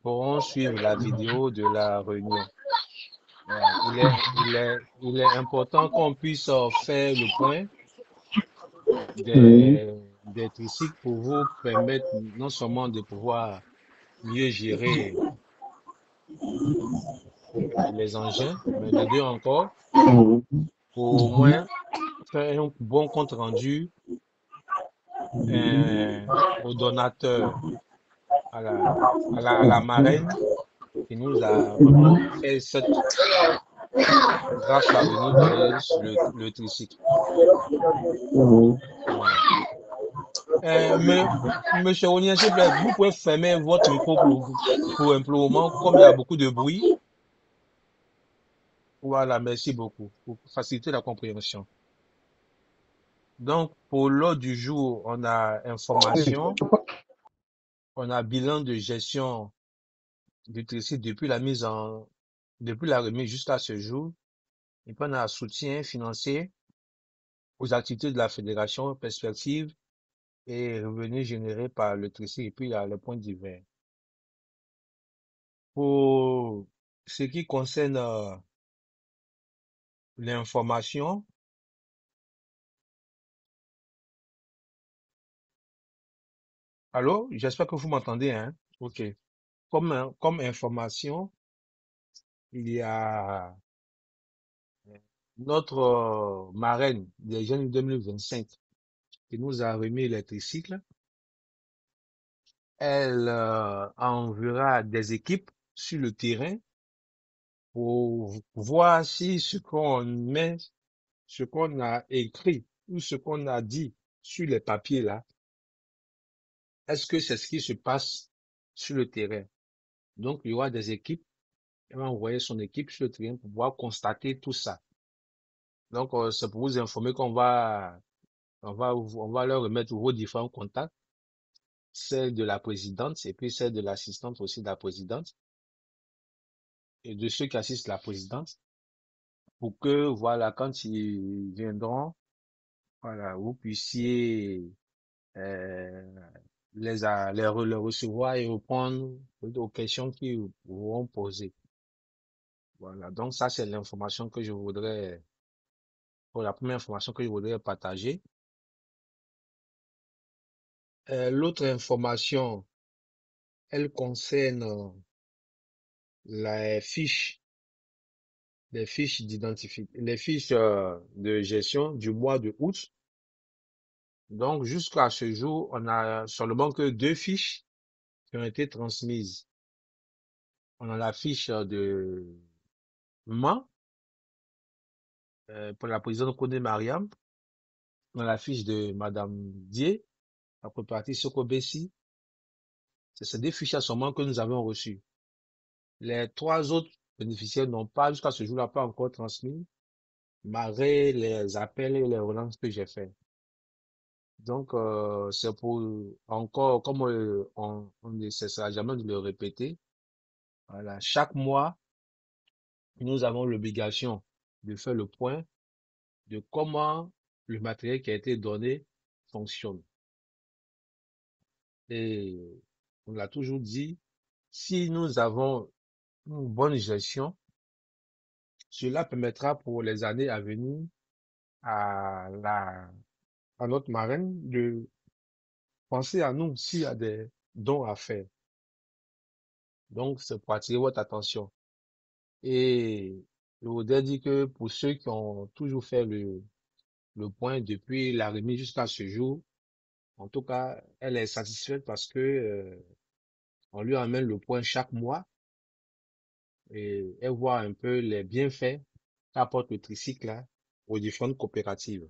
pourront suivre la vidéo de la réunion. Ouais, il est important qu'on puisse faire le point Oui, des tricycles pour vous permettre non seulement de pouvoir mieux gérer les engins, mais de deux encore, oui, pour au moins faire un bon compte rendu au donateur, à la marraine qui nous a vraiment fait cette grâce là de nous donner le tricycle. oui. Ouais. Mais, monsieur Onien, s'il vous plaît, vous pouvez fermer votre micro pour un moment, comme il y a beaucoup de bruit. Voilà, merci beaucoup pour faciliter la compréhension. Donc, pour l'ordre du jour, on a information, on a bilan de gestion du tricycle depuis la remise jusqu'à ce jour. Et puis, on a soutien financier aux activités de la fédération, perspective et revenus générés par le tricycle. Et puis, il y a le point divers. Pour ce qui concerne l'information, allô, j'espère que vous m'entendez, hein? OK. Comme information, il y a notre marraine des jeunes 2025 qui nous a remis les tricycles. Elle enverra des équipes sur le terrain pour voir si ce qu'on met, ce qu'on a écrit ou ce qu'on a dit sur les papiers là, est-ce que c'est ce qui se passe sur le terrain? Donc, il y aura des équipes. Elle va envoyer son équipe sur le terrain pour pouvoir constater tout ça. Donc, c'est pour vous informer on va leur remettre vos différents contacts, celle de la présidente et puis celle de l'assistante aussi de la présidente et de ceux qui assistent la présidente pour que, voilà, quand ils viendront, voilà, vous puissiez euh, les recevoir et répondre aux questions qu'ils vous auront posées. Voilà, donc ça, c'est l'information que je voudrais, pour la première information que je voudrais partager. L'autre information, elle concerne les fiches, les fiches de gestion du mois de août. Donc, jusqu'à ce jour, on a seulement que deux fiches qui ont été transmises. On a la fiche de Mans, pour la présidente Kone Mariam. On a la fiche de Madame Dié, la contrepartie Soko Bessi. C'est ces deux fiches seulement que nous avons reçues. Les trois autres bénéficiaires n'ont pas, jusqu'à ce jour-là, pas encore transmis, malgré les appels et les relances que j'ai fait. Donc, c'est pour encore, comme on ne cessera jamais de le répéter, voilà, chaque mois, nous avons l'obligation de faire le point de comment le matériel qui a été donné fonctionne. Et on l'a toujours dit, si nous avons une bonne gestion, cela permettra pour les années à venir à à notre marraine de penser à nous s'il y a des dons à faire. Donc, c'est pour attirer votre attention. Et je voudrais dire que pour ceux qui ont toujours fait le point depuis la remise jusqu'à ce jour, en tout cas, elle est satisfaite parce que on lui amène le point chaque mois et elle voit un peu les bienfaits qu'apporte le tricycle là aux différentes coopératives.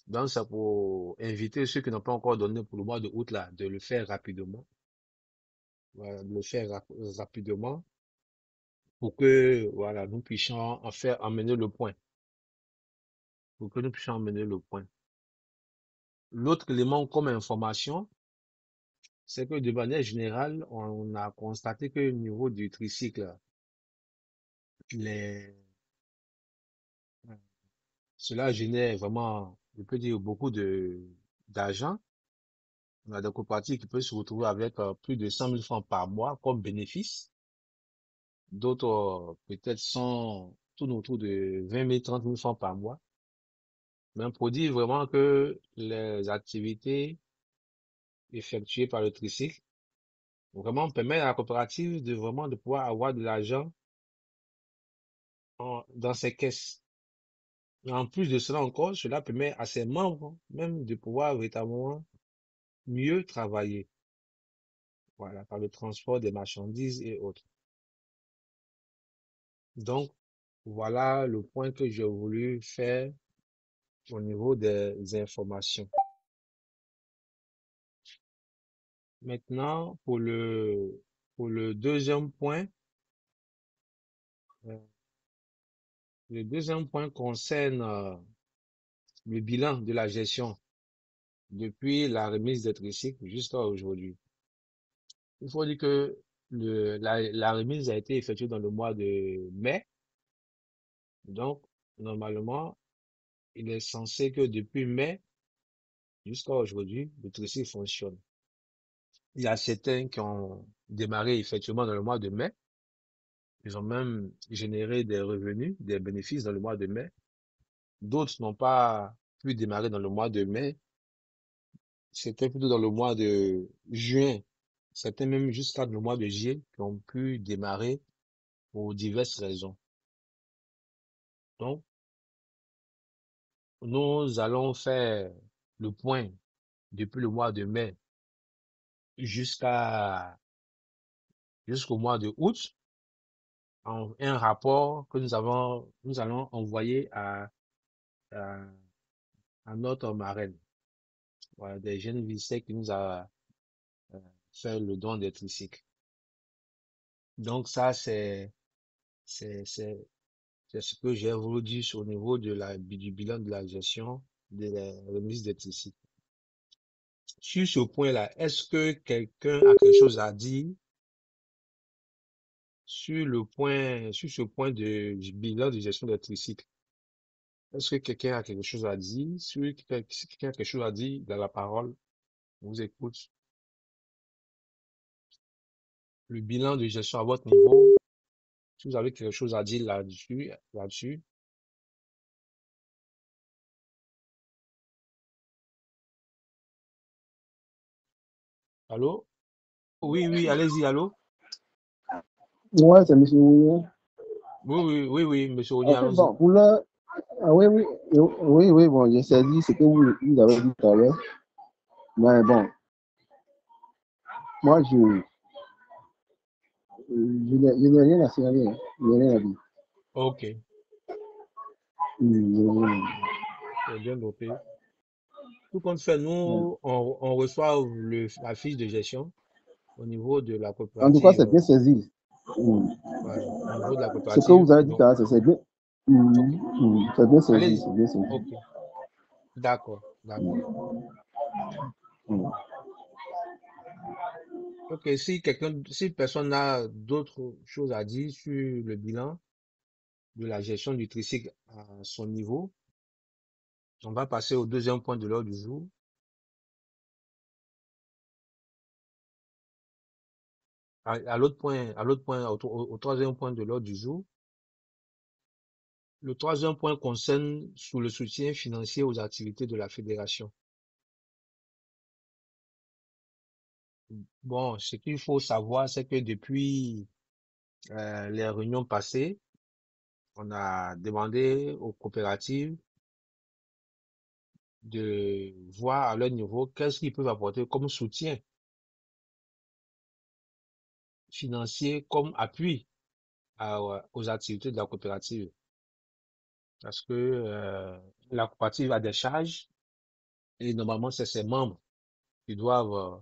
Donc, c'est pour inviter ceux qui n'ont pas encore donné pour le mois de août là, de le faire rapidement. Voilà, de le faire rapidement pour que, voilà, nous puissions en faire, emmener le point. Pour que nous puissions emmener le point. L'autre élément comme information, c'est que de manière générale, on a constaté que au niveau du tricycle, les, cela génère vraiment, je peux dire, beaucoup d'argent. On a des coopératives qui peuvent se retrouver avec plus de 100 000 francs par mois comme bénéfice. D'autres, peut-être, sont tout autour de 20 000, 30 000 francs par mois. Mais pour dire vraiment que les activités effectuées par le tricycle vraiment permettent à la coopérative de vraiment de pouvoir avoir de l'argent dans ses caisses. Et en plus de cela encore, cela permet à ses membres même de pouvoir véritablement mieux travailler. Voilà, par le transport des marchandises et autres. Donc, voilà le point que j'ai voulu faire au niveau des informations. Maintenant, pour le deuxième point, euh, le deuxième point concerne le bilan de la gestion depuis la remise des tricycles jusqu'à aujourd'hui. Il faut dire que la remise a été effectuée dans le mois de mai. Donc, normalement, il est censé que depuis mai jusqu'à aujourd'hui, le tricycle fonctionne. Il y a certains qui ont démarré effectivement dans le mois de mai. Ils ont même généré des revenus, des bénéfices dans le mois de mai. D'autres n'ont pas pu démarrer dans le mois de mai. C'était plutôt dans le mois de juin. Certains même jusqu'à le mois de juillet qui ont pu démarrer pour diverses raisons. Donc, nous allons faire le point depuis le mois de mai jusqu'à jusqu'au mois de août, un rapport que nous allons envoyer à, à notre marraine. Voilà, des jeunes lycéens qui nous a euh, fait le don des tricycles. Donc ça, c'est, c'est, c'est ce que j'ai voulu dire au niveau du bilan de la gestion de la remise des tricycles. Sur ce point-là, est-ce que quelqu'un a quelque chose à dire sur ce point du bilan de gestion des tricycles? Est-ce que quelqu'un a quelque chose à dire? Si quelqu'un a quelque chose à dire, dans la parole, on vous écoute. Le bilan de gestion à votre niveau, si vous avez quelque chose à dire là-dessus. Allô? Oui, oui, allez-y, allô? Ouais, c'est monsieur Ounier. Oui, oui, oui, oui, monsieur Oni, En fait, allons-y. bon, pour le... Ah, oui, oui, oui, oui, bon, j'ai saisi ce que vous avez dit tout à l'heure. Mais bon, moi, je n'ai rien à signaler, hein. Je n'ai rien à dire. Ok, Je n'ai rien à dire. c'est bien noté. Tout compte fait, Ouais. nous, on reçoit la fiche de gestion au niveau de la En tout cas, coopérative, c'est bien saisi. voilà, au niveau de la Ce que coopérative. vous avez dit tout Donc, à l'heure, c'est bien. ok, C'est bien saisi, allez-y. c'est bien saisi. Ok, d'accord, d'accord. Mm. Ok, si personne n'a d'autres choses à dire sur le bilan de la gestion du tricycle à son niveau, on va passer au deuxième point de l'ordre du jour. À l'autre point, au troisième point de l'ordre du jour. Le troisième point concerne sur le soutien financier aux activités de la fédération. Bon, ce qu'il faut savoir, c'est que depuis les réunions passées, on a demandé aux coopératives de voir à leur niveau qu'est-ce qu'ils peuvent apporter comme soutien financier, comme appui aux activités de la coopérative. Parce que la coopérative a des charges et normalement, c'est ses membres qui doivent,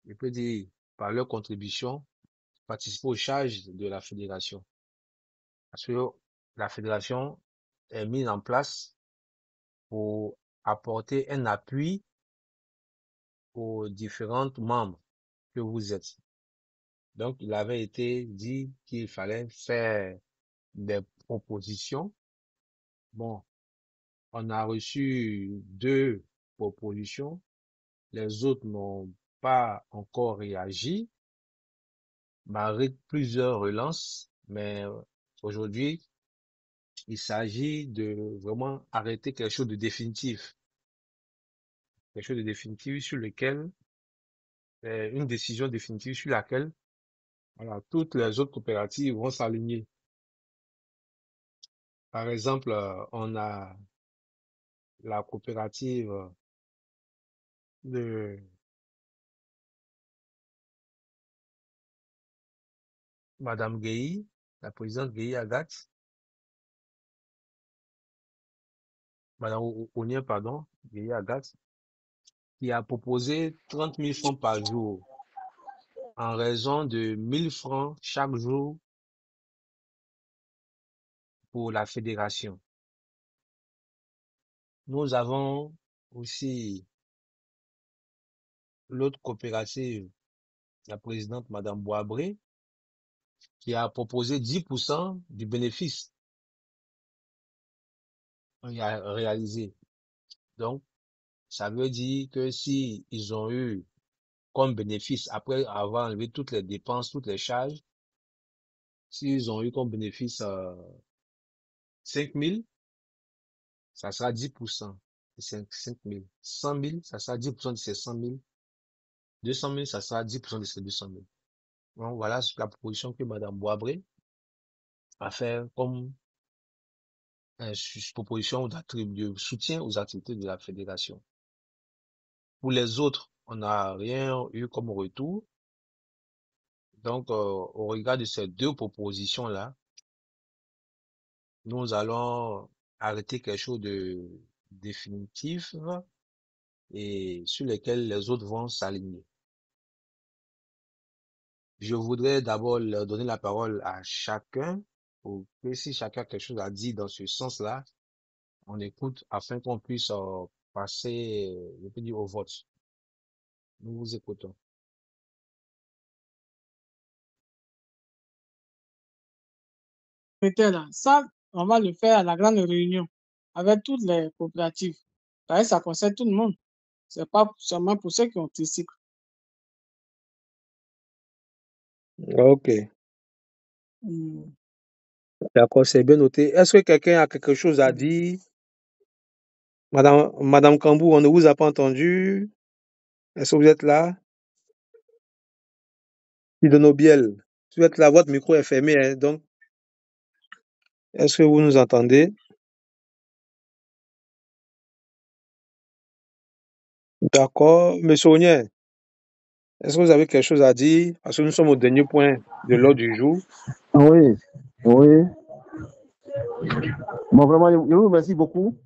je peux dire, par leur contribution, participer aux charges de la fédération. Parce que la fédération est mise en place pour apporter un appui aux différents membres que vous êtes. Donc, il avait été dit qu'il fallait faire des propositions. Bon, on a reçu deux propositions les autres n'ont pas encore réagi, malgré plusieurs relances. Mais aujourd'hui, il s'agit de vraiment arrêter quelque chose de définitif. Quelque chose de définitif sur lequel, une décision définitive sur laquelle, voilà, toutes les autres coopératives vont s'aligner. Par exemple, on a la coopérative de Madame Gueye, la présidente Gueye Agathe, Madame Onien, pardon, Gueye Agathe, qui a proposé 30 000 francs par jour en raison de 1 000 francs chaque jour pour la fédération. Nous avons aussi l'autre coopérative, la présidente Madame Boabré, qui a proposé 10% du bénéfice réalisé. Donc, ça veut dire que si ils ont eu comme bénéfice, après avoir enlevé toutes les dépenses, toutes les charges, s'ils ont eu comme bénéfice 5 000, ça sera 10% de 5 000. 100 000, ça sera 10% de ces 100 000. 200 000, ça sera 10% de ces 200 000. Donc, voilà la proposition que Madame Boabré a fait comme proposition de soutien aux activités de la fédération. Pour les autres, on n'a rien eu comme retour. Donc, au regard de ces deux propositions-là, nous allons arrêter quelque chose de définitif et sur lesquels les autres vont s'aligner. Je voudrais d'abord leur donner la parole à chacun pour que si chacun a quelque chose à dire dans ce sens-là, on écoute afin qu'on puisse passer, je peux dire, au vote. Nous vous écoutons. Là. Ça, on va le faire à la grande réunion avec toutes les coopératives. Ça concerne tout le monde. C'est pas seulement pour ceux qui ont tricycle. Ok. D'accord, c'est bien noté. Est-ce que quelqu'un a quelque chose à dire? Madame Kambou, on ne vous a pas entendu. Est-ce que vous êtes là? Sidonobiel, vous êtes là, votre micro est fermé, hein, donc, est-ce que vous nous entendez? D'accord. Monsieur Onien, est-ce que vous avez quelque chose à dire? Parce que nous sommes au dernier point de l'ordre du jour. Oui, oui. Bon, vraiment, je vous remercie beaucoup.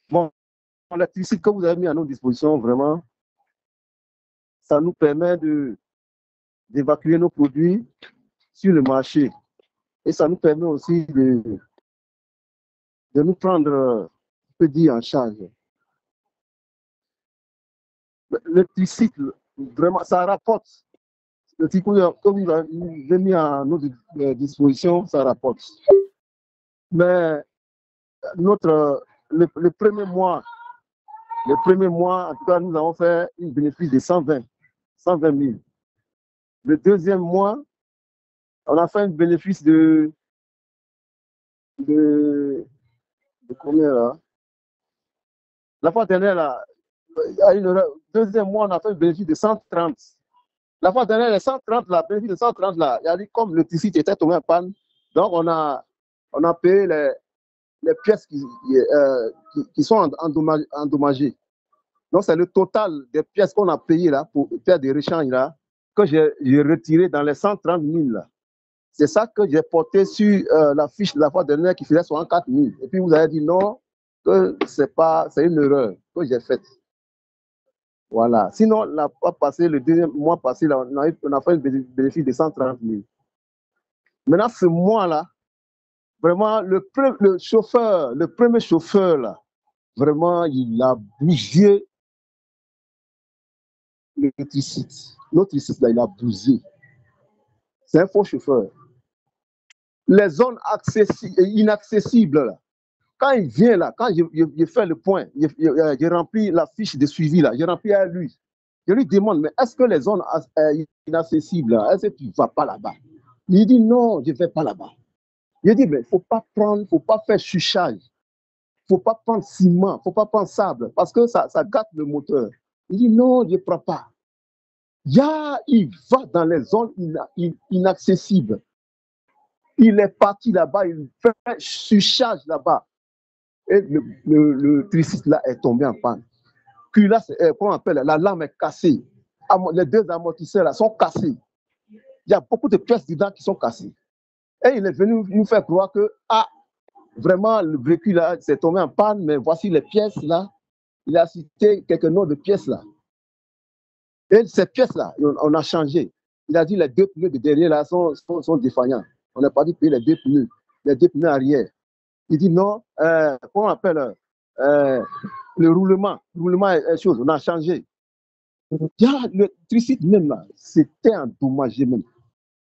Bon, l'électricité que vous avez mis à notre disposition, vraiment, ça nous permet d'évacuer nos produits sur le marché. Et ça nous permet aussi de nous prendre, je peux dire, en charge. L'électricité, vraiment, ça rapporte. Le type que vous avez mis à notre disposition, ça rapporte. Mais le premier mois, en tout cas, nous avons fait un bénéfice de 120 000. Le deuxième mois, on a fait un bénéfice de combien là? La fois dernière, là, deuxième mois, on a fait un bénéfice de 130. La fois dernière, les 130, là, bénéfice de 130, là, il y a dit comme le tissu était tombé en panne, donc on a payé les pièces qui sont endommagées. Donc, c'est le total des pièces qu'on a payées là, pour faire des rechanges là, que j'ai retiré dans les 130 000 là. C'est ça que j'ai porté sur la fiche de la fois dernière qui faisait 64 000. Et puis, vous avez dit non, que c'est une erreur que j'ai faite. Voilà. Sinon, le deuxième mois passé, là, on a fait un bénéfice de 130 000. Maintenant, ce mois-là, vraiment, le premier chauffeur, là, vraiment, il a bougé l'électricité. Notre site, là, il a bougé. C'est un faux chauffeur. Les zones inaccessibles, là, quand il vient là, quand je fais le point, je remplis la fiche de suivi là, je remplis à lui. Je lui demande, mais est-ce que les zones inaccessibles, est-ce que tu ne vas pas là-bas? Il dit non, je ne vais pas là-bas. Je dis, mais il ne faut pas faire chuchage. Il ne faut pas prendre ciment, il ne faut pas prendre sable, parce que ça gâte le moteur. Il dit non, je ne prends pas. Il va dans les zones inaccessibles. Il est parti là-bas, il fait surcharge là-bas. Et le tricycle là est tombé en panne. Puis là, comment on appelle, la lame est cassée. Les deux amortisseurs là sont cassés. Il y a beaucoup de pièces dedans qui sont cassées. Et il est venu nous faire croire que, vraiment, le véhicule là s'est tombé en panne, mais voici les pièces là. Il a cité quelques noms de pièces là. Et ces pièces là, on a changé. Il a dit les deux pneus de derrière là sont défaillants. On n'a pas dit payer les deux pneus arrière. Il dit non, comment on appelle le roulement est chose, on a changé. Le tricycle même là, c'était endommagé même.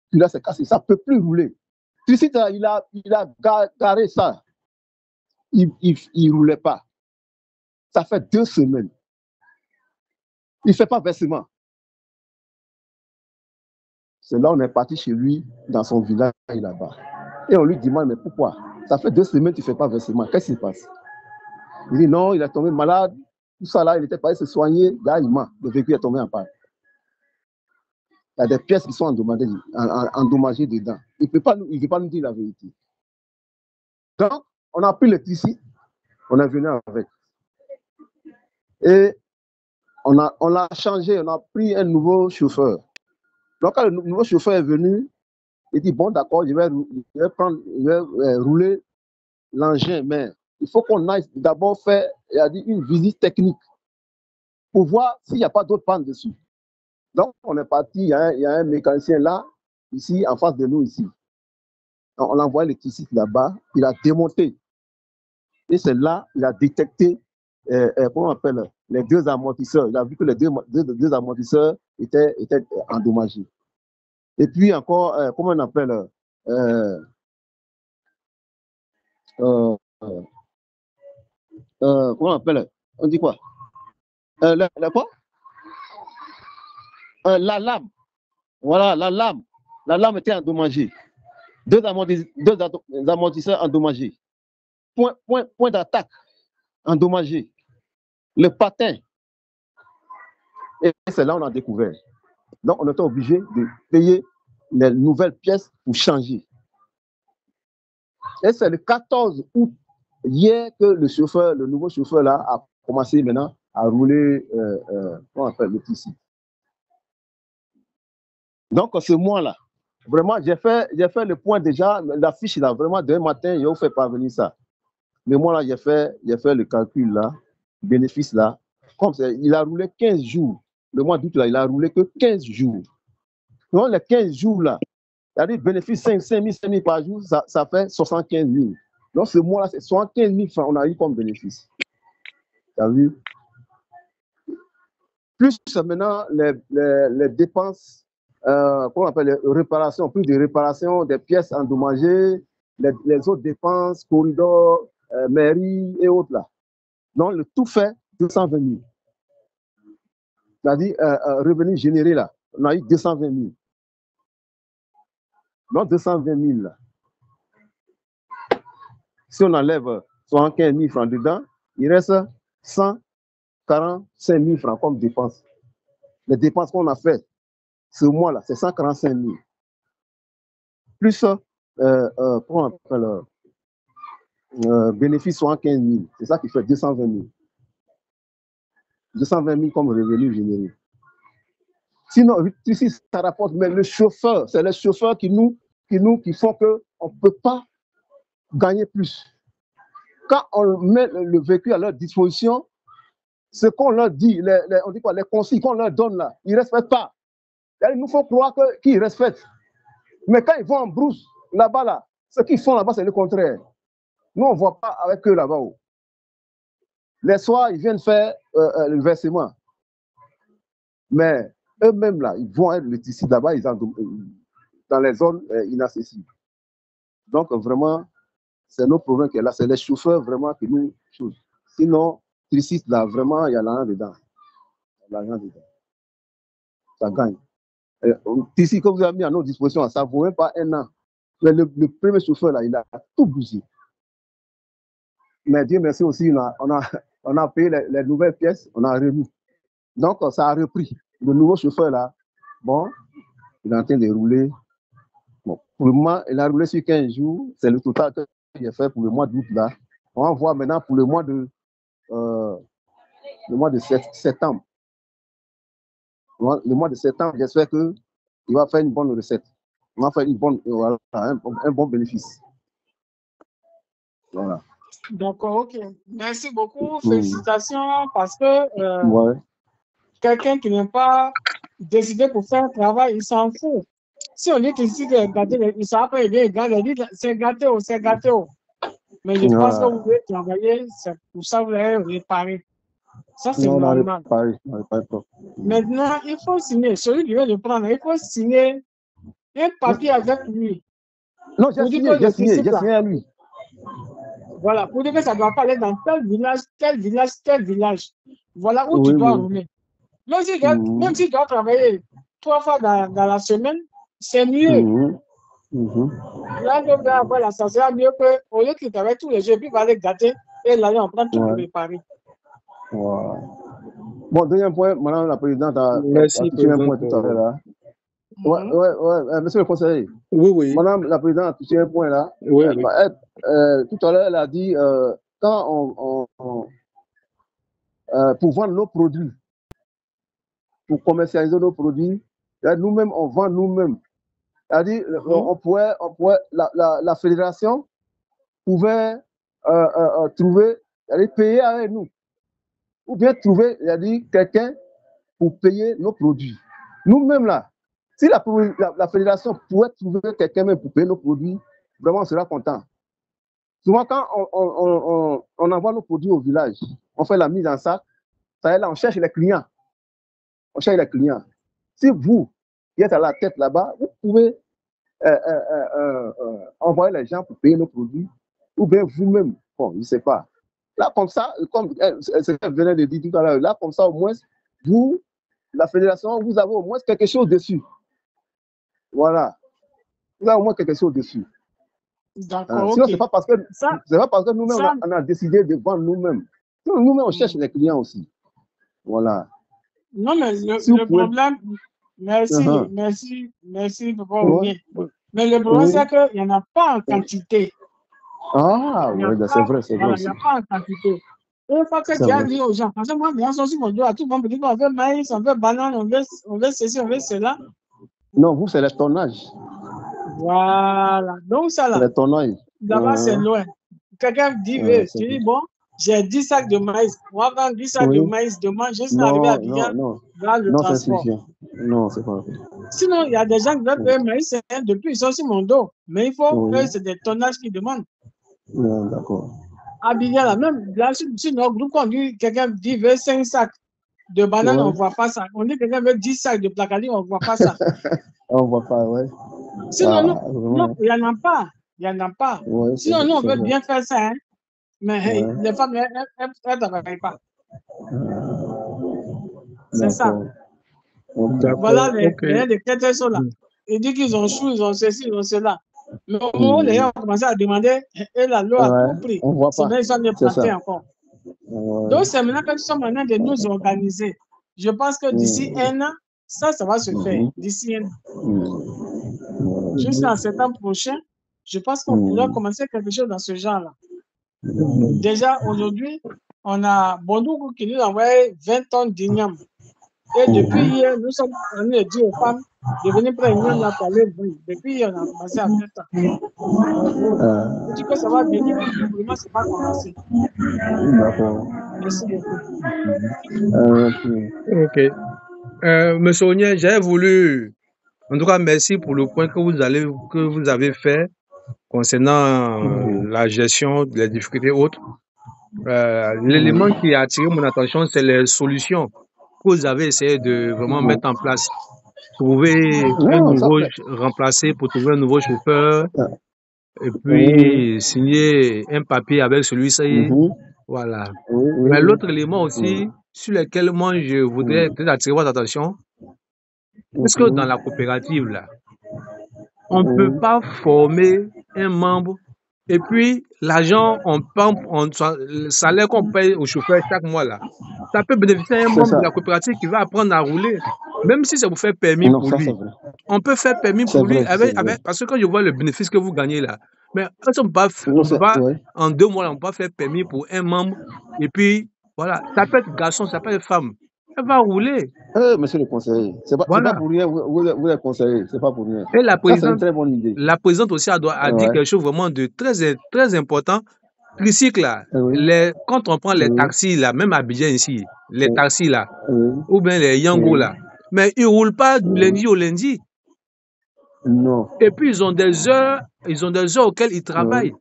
Puis là, c'est cassé, ça ne peut plus rouler. Le tricycle, il a garé ça. Il ne roulait pas. Ça fait 2 semaines. Il ne fait pas versement. C'est là on est parti chez lui, dans son village là-bas. Et on lui demande, mais pourquoi? Ça fait 2 semaines que tu ne fais pas versement. Qu'est-ce qui se passe? Il dit non, il est tombé malade. Tout ça là, il était pas allé se soigner. Là, le véhicule est tombé en panne. Il y a des pièces qui sont endommagées dedans. Il ne veut pas nous dire la vérité. Donc, on a pris le tricycle, on est venu avec. Et on l'a changé, on a pris un nouveau chauffeur. Donc, quand le nouveau chauffeur est venu, il dit, bon, d'accord, je vais rouler l'engin, mais il faut qu'on aille d'abord faire, il a dit, une visite technique pour voir s'il n'y a pas d'autres pannes dessus. Donc, on est parti, il y a un mécanicien là, ici, en face de nous, ici. Donc, on a envoyé le tricycle là-bas, il a démonté. Et c'est là, il a détecté, comment on appelle, les 2 amortisseurs. Il a vu que les deux amortisseurs étaient endommagés. Et puis encore, comment on appelle, comment on appelle, on dit quoi? Quoi? La lame. Voilà, la lame. La lame était endommagée. 2 amortisseurs endommagés. Point d'attaque endommagé. Le patin. Et c'est là qu'on a découvert. Donc, on était obligé de payer les nouvelles pièces pour changer. Et c'est le 14 août, hier, que le nouveau chauffeur là, a commencé maintenant à rouler, comment on appelle, le tricycle. Donc, ce mois-là, vraiment, j'ai fait le point déjà, la fiche là, vraiment, demain matin, je vais vous faire parvenir ça. Mais moi, là, j'ai fait le calcul là, bénéfice là. Comme il a roulé 15 jours. Le mois d'août, là, il a roulé que 15 jours. Donc, les 15 jours là, c'est-à-dire bénéfice 5 000 par jour, ça fait 75 000. Donc, ce mois-là, c'est 75 000 francs, on a eu comme bénéfice. Tu as vu? Plus maintenant, les dépenses, comment on appelle, les réparations, plus de réparations des pièces endommagées, les autres dépenses, corridors, mairie et autres là. Donc, le tout fait 220 000. C'est-à-dire, revenu généré là, on a eu 220 000. Donc, 220 000 là. Si on enlève 75 000 francs dedans, il reste 145 000 francs comme dépenses. Les dépenses qu'on a faites ce mois-là, c'est 145 000. Plus, comment on appelle, bénéfice 75 000. C'est ça qui fait 220 000. 220 000 comme revenu généré. Sinon, ici, ça rapporte, mais le chauffeur, c'est les chauffeurs qui font qu'on ne peut pas gagner plus. Quand on met le véhicule à leur disposition, ce qu'on leur dit, on dit quoi, les consignes qu'on leur donne là, ils ne respectent pas. Il nous faut croire qu'ils respectent. Mais quand ils vont en brousse, là-bas, là, ce qu'ils font là-bas, c'est le contraire. Nous, on ne voit pas avec eux là-bas. Les soirs, ils viennent faire le versement. Mais eux-mêmes, là, ils vont être le tissu là-bas, dans les zones inaccessibles. Donc, vraiment, c'est nos problèmes qui est là. C'est les chauffeurs vraiment qui nous chauffent. Sinon, Tricis, là, vraiment, il y a l'argent dedans. L'argent dedans. Ça gagne. Ici, comme vous avez mis à notre disposition, ça ne vaut même pas un an. Mais le premier chauffeur, là, il a tout bougé. Mais Dieu merci aussi, on a payé les nouvelles pièces, on a remis. Donc, ça a repris. Le nouveau chauffeur, là, bon, il est en train de rouler. Bon, pour le moment, il a roulé sur 15 jours. C'est le total que j'ai fait pour le mois d'août, là. On va voir maintenant pour le mois de septembre. Le mois de septembre, j'espère qu'il va faire une bonne recette. On va faire un bon bénéfice. Voilà. D'accord, ok. Merci beaucoup. Félicitations parce que Ouais. quelqu'un qui n'est pas décidé pour faire un travail, il s'en fout. Si on dit qu'ici, il ne s'en pas aider, il dit c'est gâté. Mais je pense que vous pouvez travailler, c'est pour ça que vous allez réparer. Ça, c'est normal. Maintenant, il faut signer. Celui qui veut le prendre, il faut signer un papier avec lui. Non, j'ai signé à lui. Voilà, pour dire que ça doit pas aller dans tel village. Voilà où tu dois rouler. Même si tu dois travailler 3 fois dans la semaine, c'est mieux. Là, on va avoir la sensation mieux qu'au lieu qu'il travaille tous les jours, puis il va aller gâter et là, on prend tout pour réparer. Bon, deuxième point, madame la présidente a touché un point tout à l'heure là. Monsieur le conseiller. Oui. Madame la présidente a touché un point là. Oui. Tout à l'heure, elle a dit quand pour vendre nos produits, pour commercialiser nos produits, nous-mêmes, on vend nous-mêmes. Elle a dit on pourrait la fédération pouvait trouver, payer avec nous. Ou bien trouver, il a dit, quelqu'un pour payer nos produits. Nous-mêmes là, si la fédération pouvait trouver quelqu'un même pour payer nos produits, vraiment on sera content. Souvent quand on envoie nos produits au village, on fait la mise en sac, ça est là, on cherche les clients. Si vous, qui êtes à la tête là-bas, vous pouvez envoyer les gens pour payer nos produits, ou bien vous-même, bon, je ne sais pas. Là, comme ça, comme ce qu'elle venait de dire tout à l'heure, là, comme ça, au moins, vous, la fédération, vous avez au moins quelque chose dessus. Voilà. Vous avez au moins quelque chose dessus. D'accord. Sinon, c'est pas parce que nous-mêmes, on a décidé de vendre nous-mêmes. Nous-mêmes, on cherche les clients aussi. Voilà. Non, mais le problème, merci, papa. Mais le problème, c'est qu'il n'y en a pas en quantité. Ah, oui, c'est vrai. Il n'y a pas en quantité. Une fois que tu as dit aux gens, parce que moi, les gens sont sur mon dos, tout le monde me dit qu'on veut maïs, on veut banane, on veut ceci, on veut cela. Non, vous, c'est le tonnage. Voilà. Donc, ça là. C'est le tonnage. D'abord, c'est loin. Quelqu'un dit, tu dis, bon, j'ai 10 sacs de maïs. On va vendre 10 sacs de maïs demain, juste arriver à Abidjan, dans le transport. Non, c'est pas. Sinon, il y a des gens qui veulent payer maïs, depuis, ils sont sur mon dos. Mais il faut que c'est des tonnages qu'ils demandent. D'accord. Abidjan, là, même là, sur notre groupe, quand quelqu'un dit veut 5 sacs de bananes, on ne voit pas ça. On dit que quelqu'un veut 10 sacs de placali, on ne voit pas ça. On ne voit pas, ouais. Sinon, non, il n'y en a pas. Ouais, sinon, nous, on veut bien faire ça, hein. Mais les femmes, elles ne travaillent pas. C'est ça. Voilà les quêtes sont là. Ils disent qu'ils ont chou, ils ont ceci, ils ont cela. Mais au moment où les gens ont commencé à demander, et la loi a compris. Sinon, ils sont plantés encore. Donc, c'est maintenant que nous sommes en train de nous organiser. Je pense que d'ici un an, ça va se faire. D'ici un an. Jusqu'en septembre prochain, je pense qu'on pourrait commencer quelque chose dans ce genre-là. Déjà, aujourd'hui, on a Bondoukou qui nous a envoyé 20 tonnes d'igname. Et depuis hier, nous sommes venus dire aux femmes de venir prendre l'igname là pour aller brûler. Depuis hier, on a commencé à faire ça. Je dis que ça va venir, mais pour le moment, ce n'est pas commencé. D'accord. Merci beaucoup. Ok. Monsieur Onye, j'ai voulu, en tout cas, merci pour le point que vous avez fait concernant la gestion des difficultés autres. L'élément qui a attiré mon attention, c'est les solutions que vous avez essayé de vraiment mettre en place. Trouver un nouveau, remplacer pour trouver un nouveau chauffeur, et puis signer un papier avec celui-ci. Voilà. Mais l'autre élément aussi, sur lequel moi je voudrais peut-être attirer votre attention, parce que dans la coopérative, là, on ne peut pas former un membre et puis l'argent, le salaire qu'on paye au chauffeur chaque mois, là, ça peut bénéficier à un membre de la coopérative qui va apprendre à rouler, même si ça vous fait permis pour lui. On peut faire permis pour lui parce que quand je vois le bénéfice que vous gagnez là, mais on peut pas en 2 mois, là, on peut pas faire permis pour un membre et puis voilà, ça peut être garçon, ça peut être femme. Elle va rouler. Monsieur le conseiller, c'est pas pour rien, vous êtes conseiller, c'est pas pour rien. Et la présidente, c'est une très bonne idée. La présidente aussi a dit quelque chose vraiment de très important. Tricycle là, quand on prend les taxis là, même à Abidjan ici, les taxis là, ou bien les Yango là, mais ils roulent pas du lundi au lundi. Non. Et puis ils ont des heures auxquelles ils travaillent.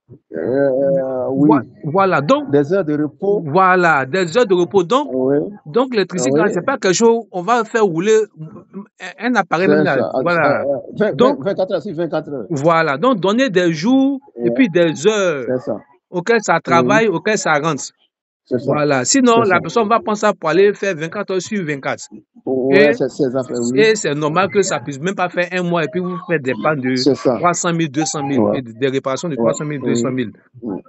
Oui. Voilà, donc des heures de repos. Voilà, des heures de repos. Donc les tricycles là, c'est pas quelque chose on va faire rouler un appareil même là. Voilà. 24 heures sur 24 heures. Voilà, donc donner des jours et puis des heures auxquelles ça travaille, auxquelles ça rentre. Voilà, sinon la personne va prendre ça pour aller faire 24 heures sur 24. Et c'est normal que ça puisse même pas faire un mois et puis vous faites des pannes de 300 000, 200 000, et des réparations de 300 000, 200 000.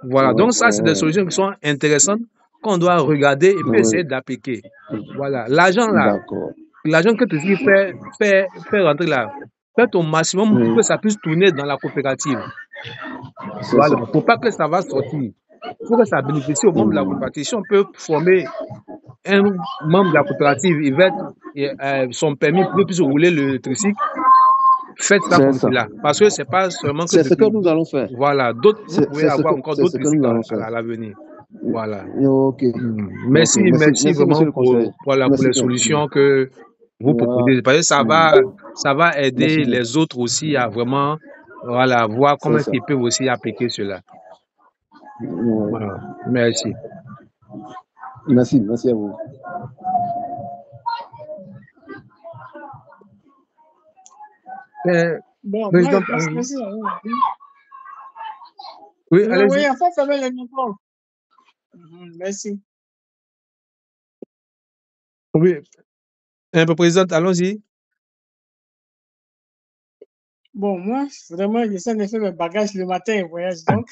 Voilà, donc ça c'est des solutions qui sont intéressantes qu'on doit regarder et puis essayer d'appliquer. Voilà, l'argent là, l'argent que tu fais rentrer là, faites au maximum pour que ça puisse tourner dans la coopérative. Voilà, pour pas que ça va sortir. Il faut que ça bénéficie aux membres de la coopérative. Si on peut former un membre de la coopérative, il va être son permis pour qu'il puisse rouler le tricycle. Faites ça comme cela. Parce que c'est pas seulement que. C'est ce que nous allons faire. Voilà, vous pouvez avoir encore d'autres tricycles à l'avenir. Voilà. Ok. Merci vraiment pour les solutions que vous proposez. Parce que ça va aider les autres aussi à vraiment voir comment ils peuvent aussi appliquer cela. Voilà. Merci. Merci à vous. Président, oui, allez-y. Oui, enfin, ça va le micro. Merci. Oui, un peu présidente, allons-y. Bon, moi, vraiment, j'essaie de faire mes bagages le matin et voyage, donc.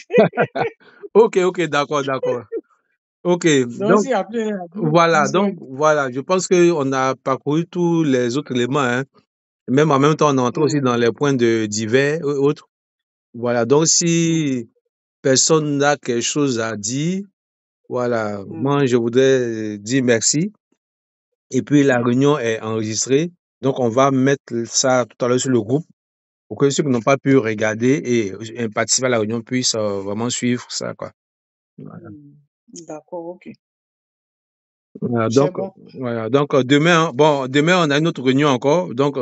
Ok, d'accord. Ok, donc, voilà, je pense qu'on a parcouru tous les autres éléments, hein. Même en même temps, on entre aussi dans les points de divers et autres. Voilà, donc si personne n'a quelque chose à dire, voilà, moi je voudrais dire merci. Et puis la réunion est enregistrée, donc on va mettre ça tout à l'heure sur le groupe pour que ceux qui n'ont pas pu regarder et participer à la réunion puissent vraiment suivre ça, quoi. Voilà. D'accord, ok. Voilà, donc demain, demain on a une autre réunion encore, donc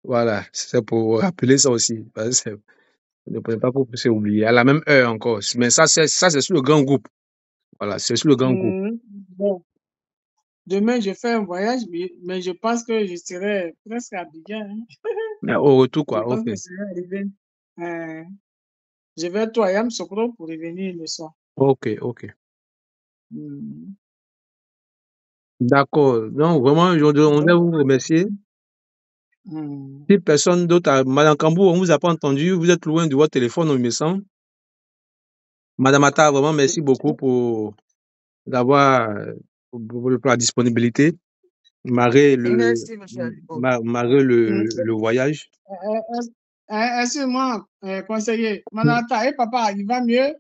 voilà, c'est pour rappeler ça aussi. Parce que ne prenez pas pour se oublier. À la même heure encore. Mais ça, c'est sur le grand groupe. Voilà, c'est sur le grand groupe. Bon. Demain, je fais un voyage, mais je pense que je serai presque à Abidjan. Mais au retour, quoi. Je pense que je vais être à Yamoussoukro pour revenir le soir. Ok. D'accord. Donc, vraiment, on voudrait vous remercier. Si personne d'autre, Madame Kambou, on ne vous a pas entendu, vous êtes loin de votre téléphone, il me semble. Madame Atta, vraiment, merci beaucoup pour la disponibilité, malgré le voyage. Excuse-moi, conseiller. Madame Atta, et papa, il va mieux?